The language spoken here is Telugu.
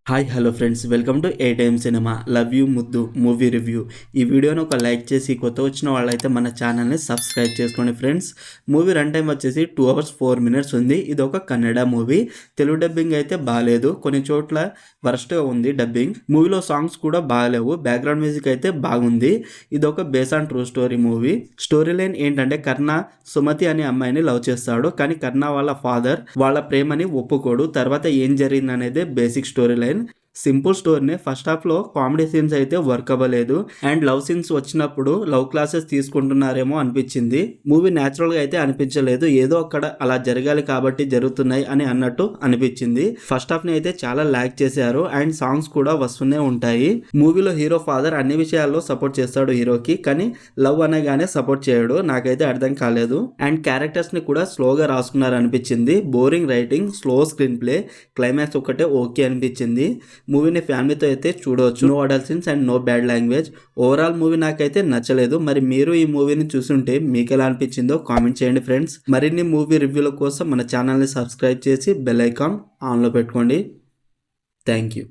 Hi hello friends, welcome to A time cinema love you ముద్దు మూవీ రివ్యూ. ఈ వీడియోని ఒక లైక్ చేసి కొత్త వచ్చిన వాళ్ళైతే మన ఛానల్ని సబ్స్క్రైబ్ చేసుకోండి ఫ్రెండ్స్. మూవీ రన్ టైం వచ్చేసి 2 hours 4 minutes ఉంది. ఇది ఒక కన్నడ మూవీ. తెలుగు డబ్బింగ్ అయితే బాగాలేదు, కొన్ని చోట్ల వరస్ట్గా ఉంది డబ్బింగ్. మూవీలో సాంగ్స్ కూడా బాగాలేవు, బ్యాక్గ్రౌండ్ మ్యూజిక్ అయితే బాగుంది. ఇది ఒక base on true story movie. Story line ఏంటంటే కర్ణ సుమతి అనే అమ్మాయిని లవ్ చేస్తాడు, కానీ కర్ణ వాళ్ళ ఫాదర్ వాళ్ళ ప్రేమని ఒప్పుకోడు. తర్వాత ఏం జరిగింది అనేది బేసిక్ స్టోరీ లైన్. సింపుల్ స్టోరీనే. ఫస్ట్ హాఫ్ లో కామెడీ సీన్స్ అయితే వర్క్ అవ్వలేదు, అండ్ లవ్ సీన్స్ వచ్చినప్పుడు లవ్ క్లాసెస్ తీసుకుంటున్నారేమో అనిపించింది. మూవీ న్యాచురల్ గా అయితే అనిపించలేదు, ఏదో అక్కడ అలా జరగాలి కాబట్టి జరుగుతున్నాయి అని అన్నట్టు అనిపించింది. ఫస్ట్ హాఫ్ ని అయితే చాలా ల్యాక్ చేశారు, అండ్ సాంగ్స్ కూడా వస్తూనే ఉంటాయి. మూవీలో హీరో ఫాదర్ అన్ని విషయాల్లో సపోర్ట్ చేస్తాడు హీరోకి, కానీ లవ్ అనగానే సపోర్ట్ చేయడు. నాకైతే అర్థం కాలేదు. అండ్ క్యారెక్టర్స్ ని కూడా స్లోగా రాసుకున్నారు అనిపించింది. Boring writing, slow screenplay, climax ఒకటే ఓకే అనిపించింది. మూవీని ఫ్యామిలీతో అయితే చూడవచ్చు. No adult scenes and no bad language. Overall movie నాకైతే నచ్చలేదు. మరి మీరు ఈ మూవీని చూస్తుంటే మీకు ఎలా అనిపించిందో కామెంట్ చేయండి ఫ్రెండ్స్. మరిన్ని మూవీ రివ్యూల కోసం మన ఛానల్ని సబ్స్క్రైబ్ చేసి బెల్ ఐకాన్ ఆన్లో పెట్టుకోండి. Thank you.